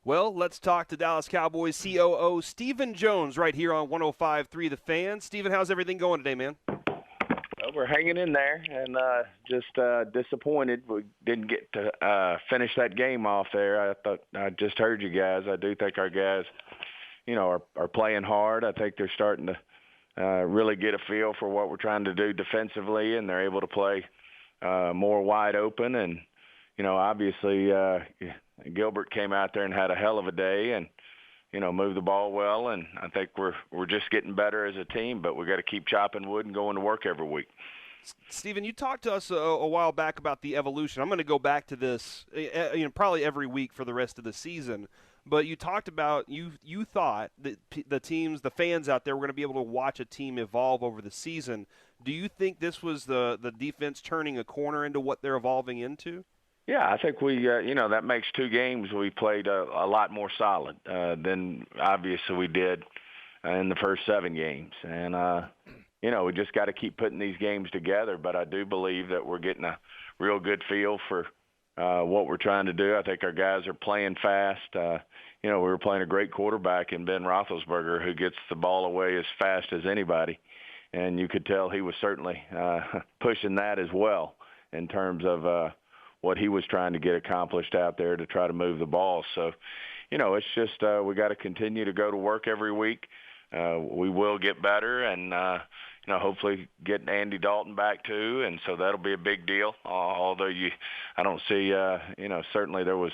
Well, let's talk to Dallas Cowboys COO Stephen Jones right here on 105.3 The Fan. Stephen, how's everything going today, man? Well, we're hanging in there and just disappointed we didn't get to finish that game off there. I just heard you guys. I do think our guys, are playing hard. I think they're starting to really get a feel for what we're trying to do defensively, and they're able to play more wide open. And, obviously Gilbert came out there and had a hell of a day and, moved the ball well, and I think we're just getting better as a team, but we got to keep chopping wood and going to work every week. Stephen, you talked to us a while back about the evolution. I'm going to go back to this, probably every week for the rest of the season. But you talked about you thought that the fans out there were going to be able to watch a team evolve over the season. Do you think this was the defense turning a corner into what they're evolving into? Yeah, I think we, that makes 2 games we played a lot more solid than obviously we did in the first 7 games. And, we just got to keep putting these games together. But I do believe that we're getting a real good feel for what we're trying to do. I think our guys are playing fast. We were playing a great quarterback in Ben Roethlisberger who gets the ball away as fast as anybody. And you could tell he was certainly pushing that as well in terms of what he was trying to get accomplished out there to try to move the ball. So, it's just we got to continue to go to work every week. We will get better and, hopefully get Andy Dalton back too. And so that'll be a big deal. Although I don't see, certainly there was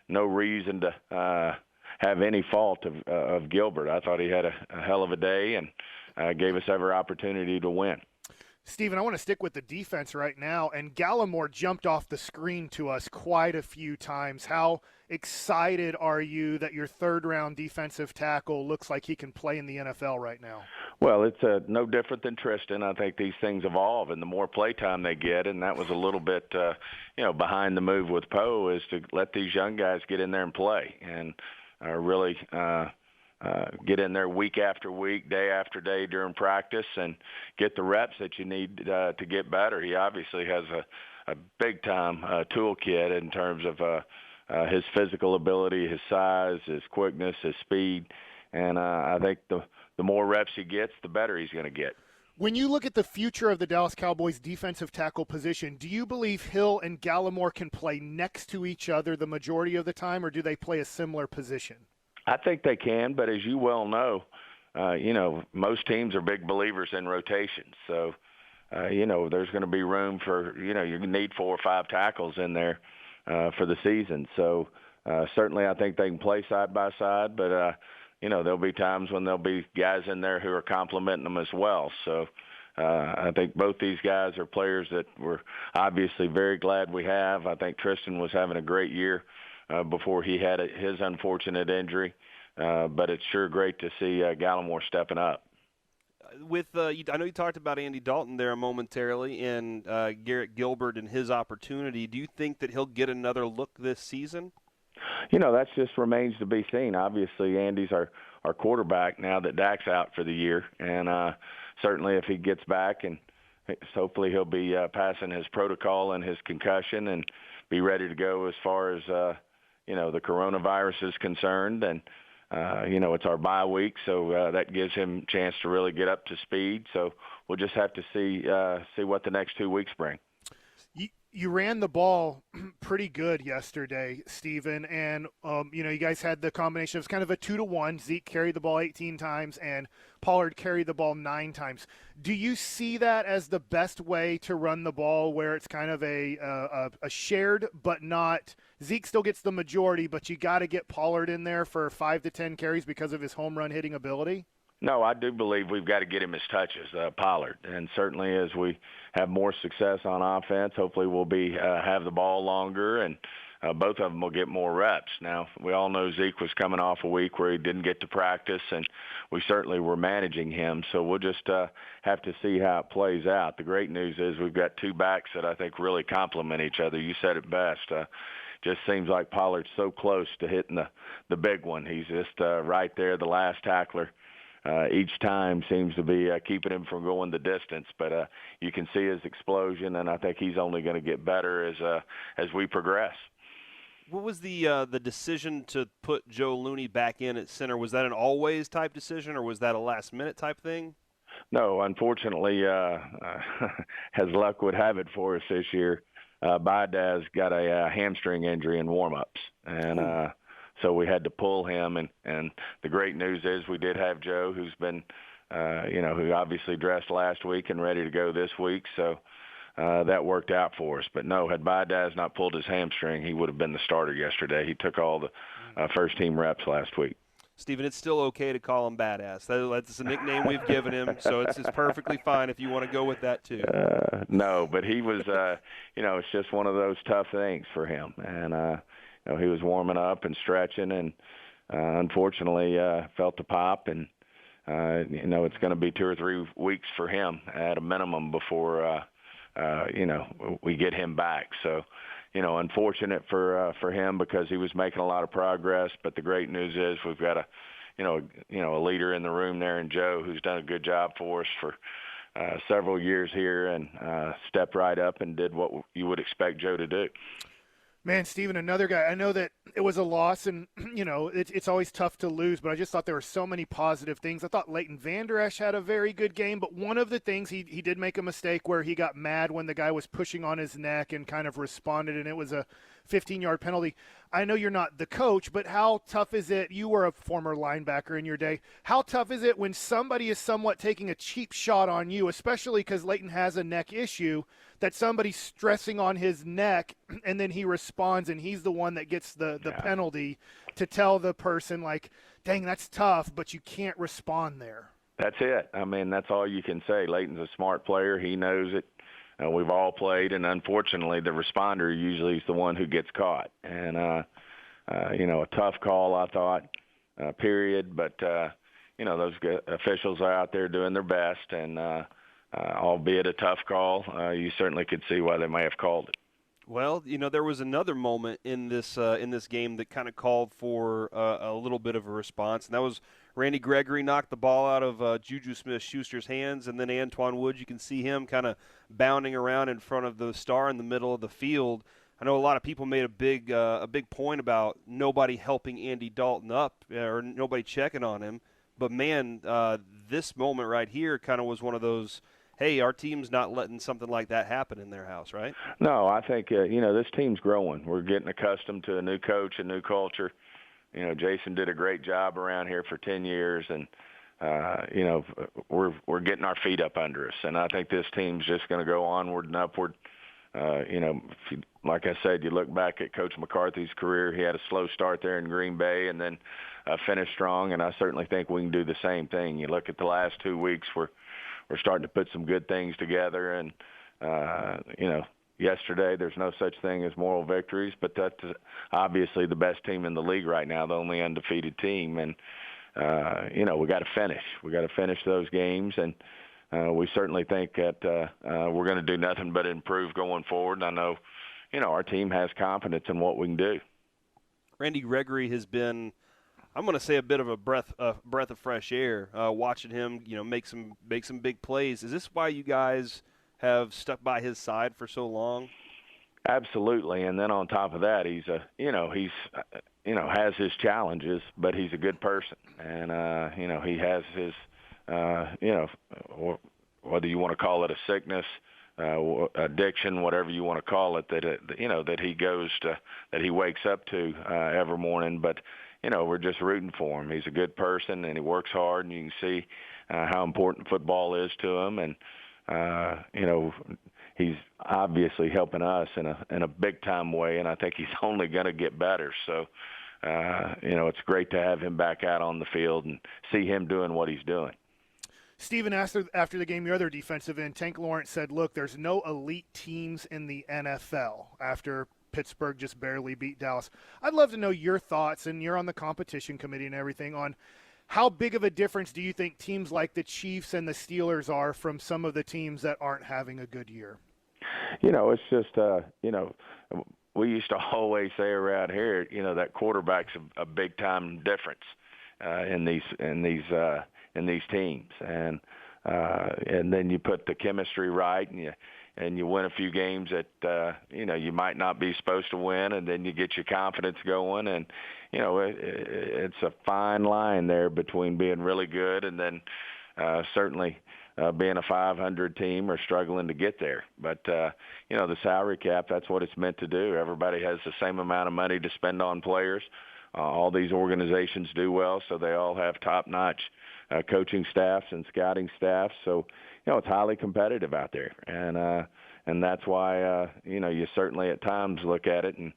no reason to have any fault of Gilbert. I thought he had a hell of a day and gave us every opportunity to win. Steven, I want to stick with the defense right now, and Gallimore jumped off the screen to us quite a few times. How excited are you that your third-round defensive tackle looks like he can play in the NFL right now? Well, it's no different than Tristan. I think these things evolve, and the more play time they get, and that was a little bit, behind the move with Poe, is to let these young guys get in there and play and really get in there week after week, day after day during practice and get the reps that you need to get better. He obviously has a big-time toolkit in terms of his physical ability, his size, his quickness, his speed. And I think the more reps he gets, the better he's going to get. When you look at the future of the Dallas Cowboys defensive tackle position, do you believe Hill and Gallimore can play next to each other the majority of the time, or do they play a similar position? I think they can, but as you well know, most teams are big believers in rotations. So, there's going to be room for, you need 4 or 5 tackles in there for the season. So, certainly I think they can play side by side, but, there'll be times when there'll be guys in there who are complimenting them as well. So, I think both these guys are players that we're obviously very glad we have. I think Tristan was having a great year before he had his unfortunate injury. But it's sure great to see Gallimore stepping up. I know you talked about Andy Dalton there momentarily and Garrett Gilbert and his opportunity. Do you think that he'll get another look this season? That just remains to be seen. Obviously, Andy's our quarterback now that Dak's out for the year. And certainly if he gets back, and hopefully he'll be passing his protocol and his concussion and be ready to go as far as the coronavirus is concerned. And, it's our bye week, so that gives him a chance to really get up to speed. So we'll just have to see what the next 2 weeks bring. You ran the ball pretty good yesterday, Stephen, and, you guys had the combination. It was kind of a 2-to-1. Zeke carried the ball 18 times, and Pollard carried the ball 9 times. Do you see that as the best way to run the ball, where it's kind of a shared but not – Zeke still gets the majority, but you got to get Pollard in there for 5 to 10 carries because of his home run hitting ability? No, I do believe we've got to get him his touches, Pollard. And certainly as we have more success on offense, hopefully we'll have the ball longer, and both of them will get more reps. Now, we all know Zeke was coming off a week where he didn't get to practice, and we certainly were managing him. So we'll just have to see how it plays out. The great news is we've got 2 backs that I think really complement each other. You said it best. Just seems like Pollard's so close to hitting the big one. He's just right there, the last tackler. Each time seems to be keeping him from going the distance. But you can see his explosion, and I think he's only going to get better as we progress. What was the decision to put Joe Looney back in at center? Was that an always type decision, or was that a last minute type thing? No, unfortunately, as luck would have it for us this year, Baidaz got a hamstring injury in warm-ups, and so we had to pull him. And the great news is we did have Joe, who's been, who obviously dressed last week and ready to go this week. So that worked out for us. But no, had Baidaz not pulled his hamstring, he would have been the starter yesterday. He took all the first-team reps last week. Stephen, it's still okay to call him Badass. That's a nickname we've given him, so it's perfectly fine if you want to go with that too. No, but he was, it's just one of those tough things for him. And, he was warming up and stretching and unfortunately felt the pop. And, it's going to be 2 or 3 weeks for him at a minimum before, we get him back. So, unfortunate for him because he was making a lot of progress. But the great news is we've got a leader in the room there in Joe who's done a good job for us for several years here and stepped right up and did what you would expect Joe to do. Man, Steven, another guy. I know that it was a loss, and, it's always tough to lose, but I just thought there were so many positive things. I thought Leighton Vander Esch had a very good game, but one of the things he did make a mistake where he got mad when the guy was pushing on his neck and kind of responded, and it was a 15-yard penalty. I know you're not the coach, but how tough is it? You were a former linebacker in your day. How tough is it when somebody is somewhat taking a cheap shot on you, especially because Leighton has a neck issue, that somebody's stressing on his neck and then he responds and he's the one that gets the penalty to tell the person, like, dang, that's tough, but you can't respond there? That's it. I mean, that's all you can say. Leighton's a smart player. He knows it. We've all played, and unfortunately the responder usually is the one who gets caught. And, a tough call, I thought, period. But, those officials are out there doing their best, and albeit a tough call, you certainly could see why they may have called it. Well, there was another moment in this game that kind of called for a little bit of a response, and that was Randy Gregory knocked the ball out of Juju Smith-Schuster's hands, and then Antoine Wood, you can see him kind of bounding around in front of the star in the middle of the field. I know a lot of people made a big point about nobody helping Andy Dalton up or nobody checking on him, but man, this moment right here kind of was one of those, hey, our team's not letting something like that happen in their house, right? No, I think, this team's growing. We're getting accustomed to a new coach, a new culture. Jason did a great job around here for 10 years, and, we're getting our feet up under us. And I think this team's just going to go onward and upward. Like I said, you look back at Coach McCarthy's career, he had a slow start there in Green Bay and then finished strong, and I certainly think we can do the same thing. You look at the last 2 weeks, we're starting to put some good things together. And, yesterday there's no such thing as moral victories, but that's obviously the best team in the league right now, the only undefeated team. And, we got to finish. We got to finish those games. And we certainly think that we're going to do nothing but improve going forward. And I know, our team has confidence in what we can do. Randy Gregory has been, I'm going to say, a bit of a breath of fresh air. Watching him, make some big plays. Is this why you guys have stuck by his side for so long? Absolutely. And then on top of that, he's has his challenges, but he's a good person, and he has his whether you want to call it a sickness, addiction, whatever you want to call it, that he wakes up to every morning. But we're just rooting for him. He's a good person, and he works hard, and you can see how important football is to him. And he's obviously helping us in a big time way, and I think he's only going to get better. So it's great to have him back out on the field and see him doing what he's doing. Stephen, after the game, your other defensive end, Tank Lawrence, said, look, there's no elite teams in the NFL after Pittsburgh just barely beat Dallas. I'd love to know your thoughts, and you're on the competition committee and everything, on how big of a difference do you think teams like the Chiefs and the Steelers are from some of the teams that aren't having a good year? It's just, we used to always say around here, that quarterback's a big time difference in these teams, and then you put the chemistry right, and and you win a few games that you might not be supposed to win, and then you get your confidence going. And it's a fine line there between being really good and then certainly being a 500 team or struggling to get there. But the salary cap, that's what it's meant to do. Everybody has the same amount of money to spend on players. All these organizations do well, so they all have top-notch coaching staffs and scouting staffs. So, it's highly competitive out there. And that's why, you certainly at times look at it and,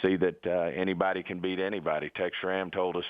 see that anybody can beat anybody. Tex Schramm told us,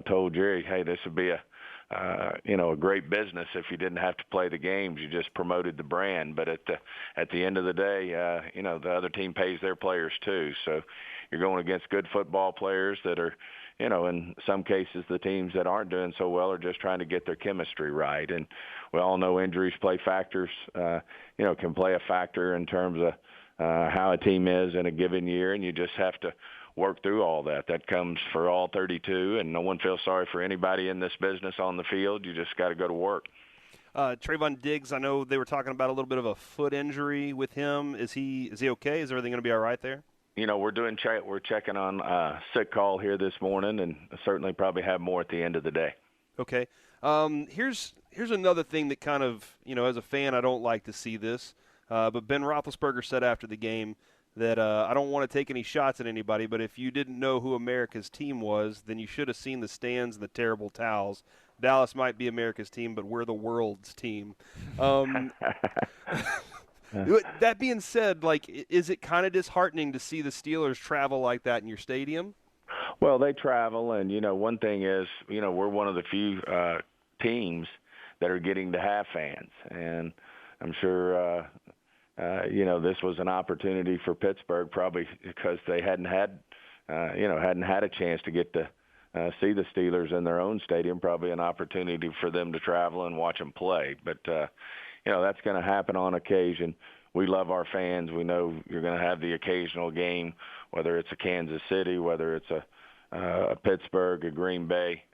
told Jerry, hey, this would be a great business if you didn't have to play the games. You just promoted the brand. But at the end of the day, the other team pays their players too. So you're going against good football players that are, in some cases the teams that aren't doing so well are just trying to get their chemistry right. And we all know injuries play factors, can play a factor in terms of how a team is in a given year, and you just have to work through all that. That comes for all 32, and no one feels sorry for anybody in this business on the field. You just got to go to work. Trayvon Diggs, I know they were talking about a little bit of a foot injury with him. Is he okay? Is everything going to be all right there? We're checking on sick call here this morning, and certainly probably have more at the end of the day. Okay. Here's another thing that kind of, as a fan, I don't like to see this. But Ben Roethlisberger said after the game that I don't want to take any shots at anybody, but if you didn't know who America's team was, then you should have seen the stands and the terrible towels. Dallas might be America's team, but we're the world's team. That being said, is it kind of disheartening to see the Steelers travel like that in your stadium? Well, they travel, and, one thing is, we're one of the few teams that are getting to have fans. And I'm sure, this was an opportunity for Pittsburgh, probably because they hadn't had a chance to get to see the Steelers in their own stadium, probably an opportunity for them to travel and watch them play. But, that's going to happen on occasion. We love our fans. We know you're going to have the occasional game, whether it's a Kansas City, whether it's a Pittsburgh, a Green Bay,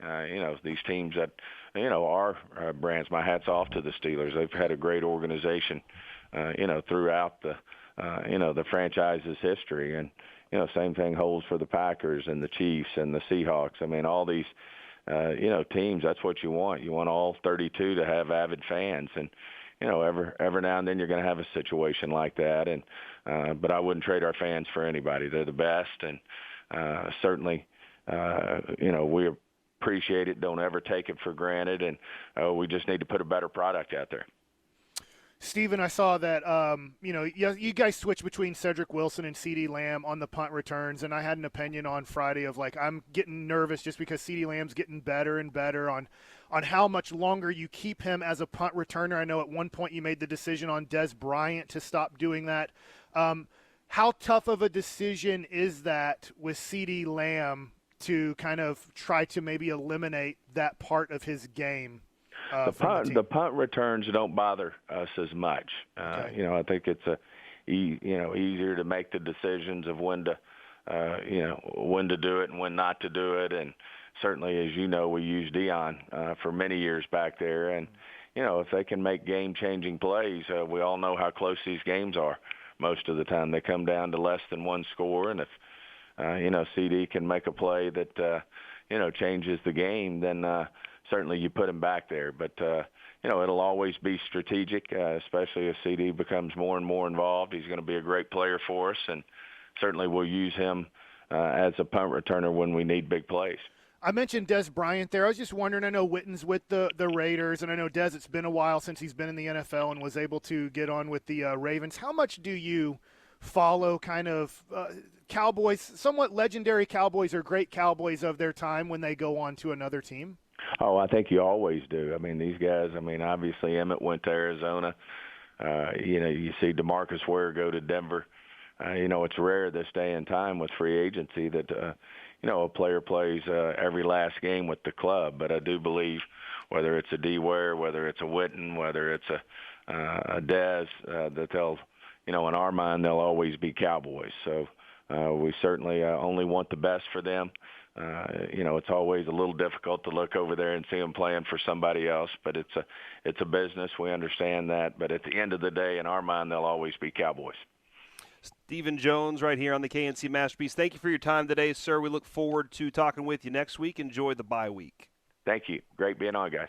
these teams that, are brands. My hat's off to the Steelers. They've had a great organization, throughout the franchise's history. And, same thing holds for the Packers and the Chiefs and the Seahawks. I mean, all these, teams, that's what you want. You want all 32 to have avid fans. And, every now and then you're going to have a situation like that. And but I wouldn't trade our fans for anybody. They're the best. And certainly, we appreciate it. Don't ever take it for granted. And we just need to put a better product out there. Steven, I saw that, you guys switch between Cedric Wilson and CeeDee Lamb on the punt returns, and I had an opinion on Friday of, I'm getting nervous just because CeeDee Lamb's getting better and better on how much longer you keep him as a punt returner. I know at one point you made the decision on Dez Bryant to stop doing that. How tough of a decision is that with CeeDee Lamb to kind of try to maybe eliminate that part of his game? The punt returns don't bother us as much. Okay. I think it's easier to make the decisions of when to do it and when not to do it. And certainly, as you know, we used Dion for many years back there. And, if they can make game-changing plays, we all know how close these games are most of the time. They come down to less than one score. And if, CD can make a play that, changes the game, then certainly you put him back there. But, it'll always be strategic, especially as CD becomes more and more involved. He's going to be a great player for us, and certainly we'll use him as a punt returner when we need big plays. I mentioned Dez Bryant there. I was just wondering, I know Witten's with the Raiders, and I know Dez, it's been a while since he's been in the NFL and was able to get on with the Ravens. How much do you follow kind of Cowboys, somewhat legendary Cowboys or great Cowboys of their time when they go on to another team? Oh, I think you always do. I mean, these guys, obviously Emmett went to Arizona. You see DeMarcus Ware go to Denver. It's rare this day and time with free agency that, a player plays every last game with the club. But I do believe whether it's a D. Ware, whether it's a Witten, whether it's a Dez, that they'll, in our mind, they'll always be Cowboys. So We certainly only want the best for them. It's always a little difficult to look over there and see them playing for somebody else, but it's a business. We understand that. But at the end of the day, in our mind, they'll always be Cowboys. Stephen Jones right here on the KNC Masterpiece. Thank you for your time today, sir. We look forward to talking with you next week. Enjoy the bye week. Thank you. Great being on, guys.